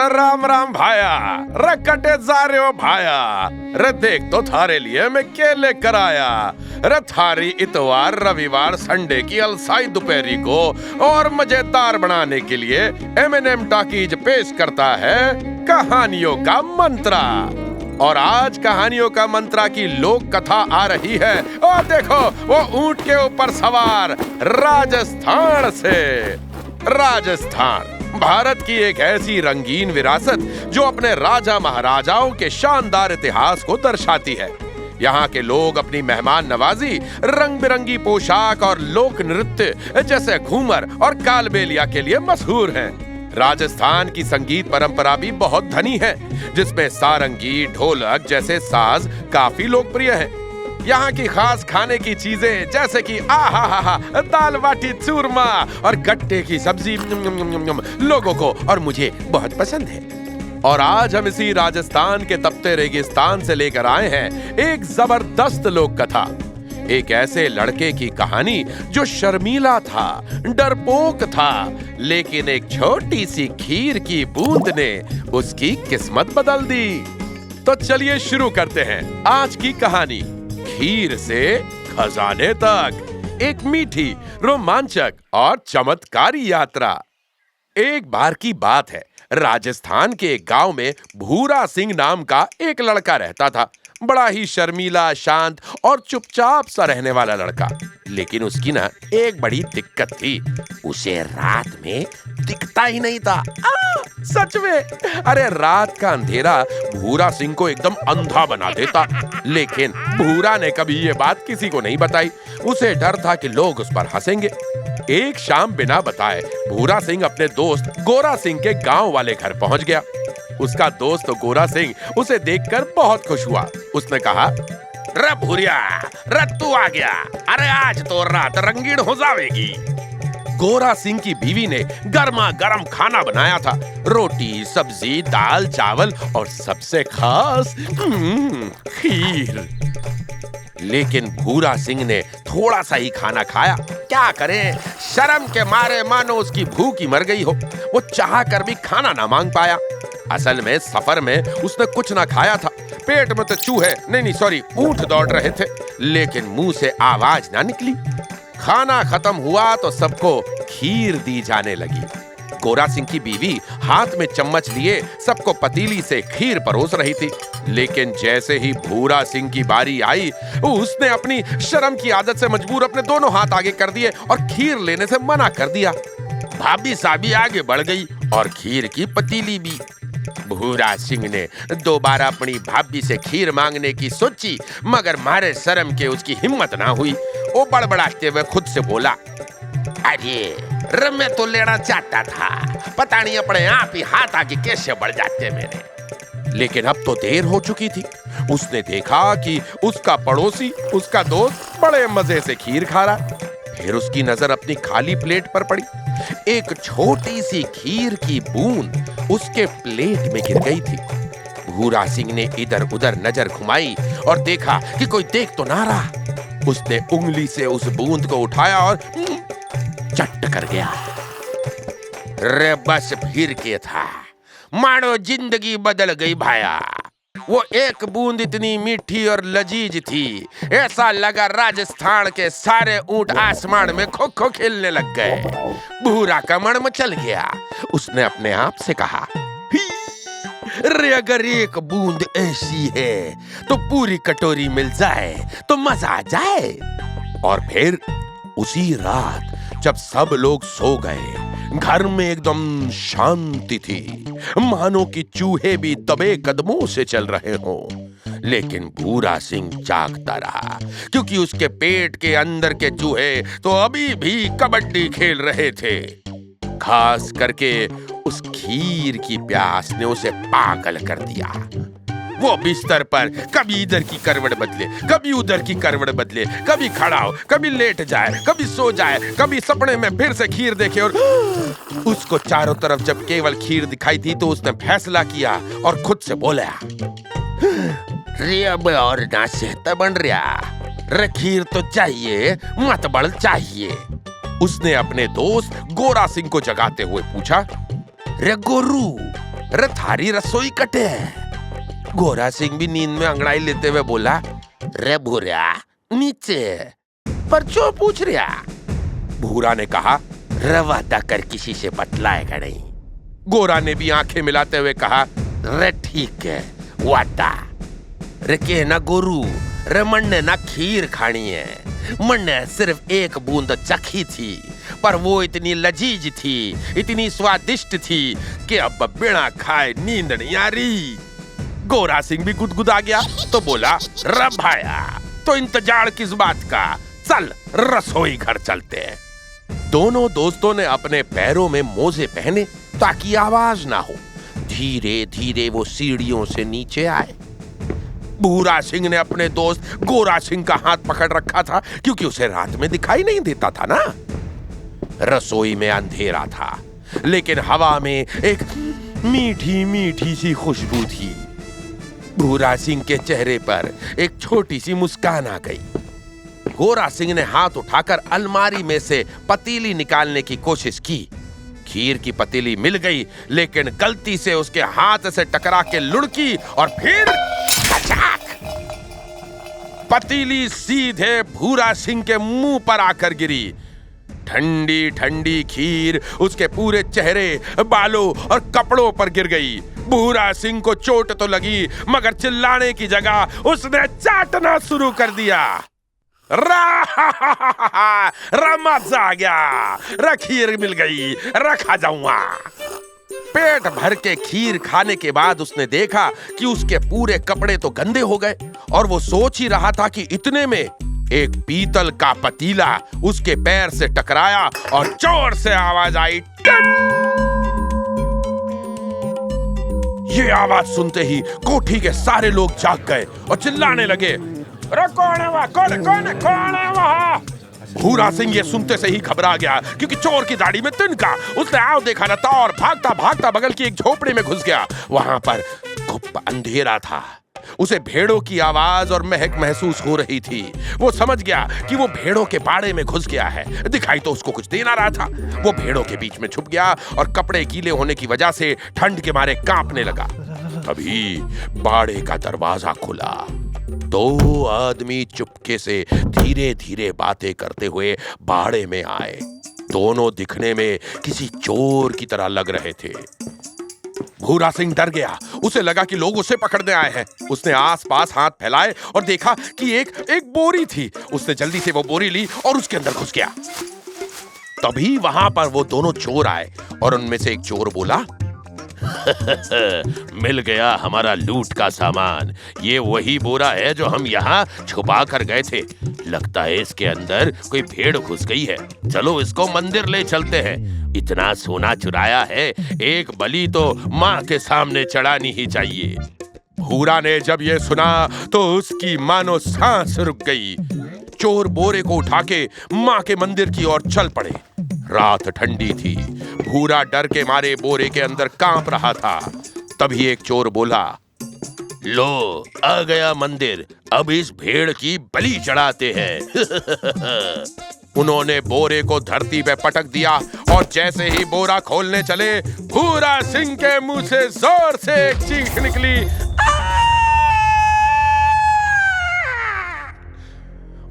राम राम भाया, रे कटे जा रहे हो भाया। रे देख तो थारे लिए मैं क्या लेकर आया। रे थारी इतवार रविवार संडे की अलसाई दोपहरी को और मजेदार बनाने के लिए M&M टॉकीज पेश करता है कहानियों का मंत्रा। और आज कहानियों का मंत्रा की लोक कथा आ रही है। और देखो वो ऊंट के ऊपर सवार राजस्थान से। राजस्थान भारत की एक ऐसी रंगीन विरासत जो अपने राजा महाराजाओं के शानदार इतिहास को दर्शाती है। यहाँ के लोग अपनी मेहमान नवाजी, रंग बिरंगी पोशाक और लोक नृत्य जैसे घूमर और कालबेलिया के लिए मशहूर हैं। राजस्थान की संगीत परंपरा भी बहुत धनी है, जिसमें सारंगी, ढोलक जैसे साज काफी लोकप्रिय हैं। यहाँ की खास खाने की चीजें जैसे कि दाल बाटी चूरमा और गट्टे की सब्जी लोगों को और मुझे बहुत पसंद है। और आज हम इसी राजस्थान के तपते रेगिस्तान से लेकर आए हैं एक जबरदस्त लोक कथा। एक ऐसे लड़के की कहानी जो शर्मीला था, डरपोक था, लेकिन एक छोटी सी खीर की बूंद ने उसकी किस्मत बदल दी। तो चलिए शुरू करते हैं आज की कहानी, खीर से खजाने तक। एक मीठी, रोमांचक और चमत्कारी यात्रा। एक बार की बात है, राजस्थान के एक गांव में भूरा सिंह नाम का एक लड़का रहता था। बड़ा ही शर्मीला, शांत और चुपचाप सा रहने वाला लड़का। लेकिन उसकी ना एक बड़ी दिक्कत थी, उसे रात में दिखता ही नहीं था। सच में, अरे रात का अंधेरा भूरा सिंह को एकदम अंधा बना देता। लेकिन भूरा ने कभी ये बात किसी को नहीं बताई। उसे डर था कि लोग उस पर हंसेंगे। एक शाम बिना बताए भूरा सिंह अपने दोस्त गोरा सिंह के गांव वाले घर पहुंच गया। उसका दोस्त गोरा सिंह उसे देखकर बहुत खुश हुआ। उसने कहा, रे भूरिया, रे तू आ गया। अरे आज तो रात रंगीन हो जाएगी। गोरा सिंह की बीवी ने गर्मा गर्म खाना बनाया था। रोटी, सब्जी, दाल, चावल और सबसे खास खीर। लेकिन भूरा सिंह ने थोड़ा सा ही खाना खाया। क्या करे, शर्म के मारे मानो उसकी भूख ही मर गई हो। वो चाह कर भी खाना ना मांग पाया। असल में सफर में उसने कुछ ना खाया था। पेट में तो चूहे नहीं सॉरी ऊंट दौड़ रहे थे, लेकिन मुंह से आवाज ना निकली। खाना खत्म हुआ तो सबको खीर दी जाने लगी। गोरा सिंह की बीवी हाथ में चम्मच लिए सबको पतीली से खीर परोस रही थी। लेकिन जैसे ही भूरा सिंह की बारी आई, उसने अपनी शर्म की आदत से मजबूर अपने दोनों हाथ आगे कर दिए और खीर लेने से मना कर दिया। भाभी साहबी आगे बढ़ गई और खीर की पतीली भी। भूरा सिंह ने दोबारा अपनी भाभी से खीर मांगने की सोची, मगर मारे शर्म के उसकी हिम्मत ना हुई। वो बड़बड़ाते हुए खुद से बोला, अरे मैं तो लेना चाहता था, पता नहीं अपने आप ही हाथ आगे कैसे बढ़ जाते मेरे। लेकिन अब तो देर हो चुकी थी। उसने देखा कि उसका पड़ोसी, उसका दोस्त बड़े मजे से खीर खा रहा। फिर उसकी नजर अपनी खाली प्लेट पर पड़ी। एक छोटी सी खीर की बूंद उसके प्लेट में गिर गई थी। भूरा सिंह ने इधर उधर नजर घुमाई और देखा कि कोई देख तो ना रहा। उसने उंगली से उस बूंद को उठाया और चट कर गया। रे बस फिर के था, मानो जिंदगी बदल गई भाया। वो एक बूंद इतनी मीठी और लजीज थी, ऐसा लगा राजस्थान के सारे ऊंट आसमान में खो खो खेलने लग गए। भूरा का मन मचल गया। उसने अपने आप से कहा, रे अगर एक बूंद ऐसी है तो पूरी कटोरी मिल जाए तो मजा आ जाए। और फिर उसी रात जब सब लोग सो गए, घर में एकदम शांति थी, मानो कि चूहे भी दबे कदमों से चल रहे हों। लेकिन भूरा सिंह जागता रहा, क्योंकि उसके पेट के अंदर के चूहे तो अभी भी कबड्डी खेल रहे थे। खास करके उस खीर की प्यास ने उसे पागल कर दिया। वो बिस्तर पर कभी इधर की करवट बदले, कभी उधर की करवट बदले, कभी खड़ा हो, कभी लेट जाए, कभी सो जाए, कभी सपने में फिर से खीर देखे। और उसको चारों तरफ जब केवल खीर दिखाई दी तो उसने फैसला किया और खुद से बोला, रे अब और ना सेहता बन रहा, रे खीर तो चाहिए, मत बढ़ चाहिए। उसने अपने दोस्त गोरा सिंह को जगाते हुए पूछा, रे गोरू, रे थारी रसोई कटे है। गोरा सिंह भी नींद में अंगड़ाई लेते हुए बोला, रे भूरा नीचे, पर क्यों पूछ रहा? भूरा ने कहा, रे वादा कर किसी से बतलाएगा नहीं। गोरा ने भी आंखें मिलाते हुए कहा, रे ठीक है वादा। रे कहना गोरू, रे मन ने ना खीर खानी है, मन ने सिर्फ एक बूंद चखी थी, पर वो इतनी लजीज थी, इतनी स्वादिष्ट थी कि अब बिना खाए नींद नहीं आ रही। गोरा सिंह भी गुदगुदा गया तो बोला, रे भाया, तो इंतजार किस बात का, चल रसोई घर चलते हैं। दोनों दोस्तों ने अपने पैरों में मोजे पहने ताकि आवाज ना हो। धीरे धीरे वो सीढ़ियों से नीचे आए। भूरा सिंह ने अपने दोस्त गोरा सिंह का हाथ पकड़ रखा था क्योंकि उसे रात में दिखाई नहीं देता था ना। रसोई में अंधेरा था, लेकिन हवा में एक मीठी मीठी सी खुशबू थी। भूरा सिंह के चेहरे पर एक छोटी सी मुस्कान आ गई। गोरा सिंह ने हाथ उठाकर अलमारी में से पतीली निकालने की कोशिश की। खीर की पतीली मिल गई, लेकिन गलती से उसके हाथ से टकरा के लुढ़की और फिर पतीली सीधे भूरा सिंह के मुंह पर आकर गिरी। ठंडी ठंडी खीर उसके पूरे चेहरे, बालों और कपड़ों पर गिर गई। भूरा सिंह को चोट तो लगी, मगर चिल्लाने की जगह उसने चाटना शुरू कर दिया। मजा आ गया, खीर मिल गई, खा जाऊंगा। पेट भर के खीर खाने के बाद उसने देखा कि उसके पूरे कपड़े तो गंदे हो गए और वो सोच ही रहा था कि इतने में एक पीतल का पतीला उसके पैर से टकराया और जोर से आवाज आई, ये आवाज सुनते ही कोठी के सारे लोग जाग गए और चिल्लाने लगे, अरे कौन है वहां, कौन है वहां? भूरा सिंह ये सुनते से ही घबरा गया क्योंकि चोर की दाढ़ी में तिनका। उसने आव देखा न था और भागता भागता बगल की एक झोपड़ी में घुस गया। वहां पर गुप्त अंधेरा था। उसे भेड़ों की आवाज और महक महसूस हो रही थी। वो समझ गया कि वो भेड़ों के बाड़े में घुस गया है। दिखाई तो उसको कुछ दे ना रहा था। वो भेड़ों के बीच में छुप गया और कपड़े गीले होने की वजह से ठंड के मारे कांपने लगा। तभी बाड़े का दरवाजा खुला। दो आदमी चुपके से धीरे धीरे बातें करते हुए बाड़े में आए। दोनों दिखने में किसी चोर की तरह लग रहे थे। भूरा सिंह डर गया। उसे लगा कि लोग उसे पकड़ने आए हैं। उसने आसपास हाथ फैलाए और देखा कि एक बोरी थी। उसने जल्दी से वो बोरी ली और उसके अंदर घुस गया। तभी वहां पर वो दोनों चोर आए और उनमें से एक चोर बोला, मिल गया हमारा लूट का सामान। ये वही बोरा है जो हम यहाँ छुपा कर गए थे। लगता है इसके अंदर कोई भेड़ घुस गई है। चलो इसको मंदिर ले चलते हैं। इतना सोना चुराया है, एक बलि तो माँ के सामने चढ़ानी ही चाहिए। भूरा ने जब ये सुना तो उसकी मानो सांस रुक गई। चोर बोरे को उठा के माँ के मंदिर की ओर चल पड़े। रात ठंडी थी। भूरा डर के मारे बोरे के अंदर कांप रहा था। तभी एक चोर बोला, लो आ गया मंदिर, अब इस भेड़ की बलि चढ़ाते हैं। उन्होंने बोरे को धरती पे पटक दिया और जैसे ही बोरा खोलने चले, भूरा सिंह के मुंह से जोर से एक चीख निकली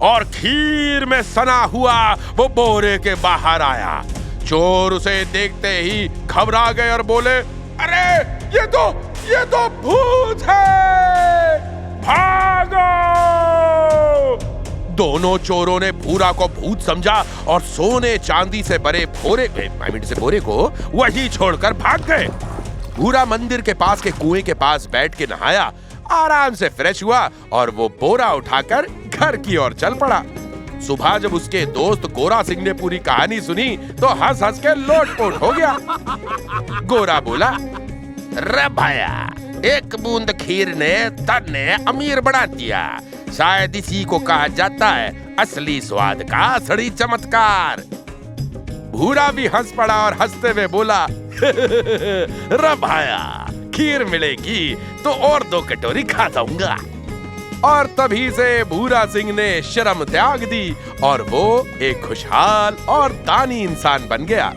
और खीर में सना हुआ वो बोरे के बाहर आया। चोर उसे देखते ही घबरा गए और बोले, अरे ये तो भूत है, भागो! दोनों चोरों ने भूरा को भूत समझा और सोने चांदी से भरे बोरे को वहीं छोड़कर भाग गए। भूरा मंदिर के पास के कुएं के पास बैठ के नहाया, आराम से फ्रेश हुआ और वो बोरा उठाकर घर की ओर चल पड़ा। सुबह जब उसके दोस्त गोरा सिंह ने पूरी कहानी सुनी तो हंस हंस के लोटपोट हो गया। गोरा बोला, रे भाया, एक बूंद खीर ने तन्ने अमीर बना दिया। शायद इसी को कहा जाता है असली स्वाद का असली चमत्कार। भूरा भी हंस पड़ा और हंसते हुए बोला, रे भाया, खीर मिलेगी तो और 2 कटोरी खा जाऊंगा। और तभी से भूरा सिंह ने शर्म त्याग दी और वो एक खुशहाल और दानी इंसान बन गया।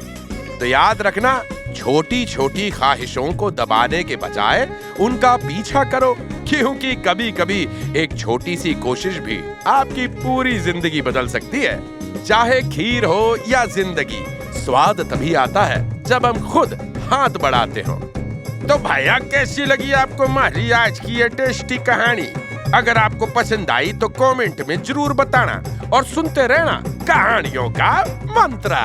तो याद रखना, छोटी छोटी ख्वाहिशों को दबाने के बजाय उनका पीछा करो, क्योंकि कभी कभी एक छोटी सी कोशिश भी आपकी पूरी जिंदगी बदल सकती है। चाहे खीर हो या जिंदगी, स्वाद तभी आता है जब हम खुद हाथ बढ़ाते हो। तो भैया, कैसी लगी आपको हमारी आज की ये टेस्टी कहानी? अगर आपको पसंद आई तो कमेंट में जरूर बताना और सुनते रहना कहानियों का मंत्रा।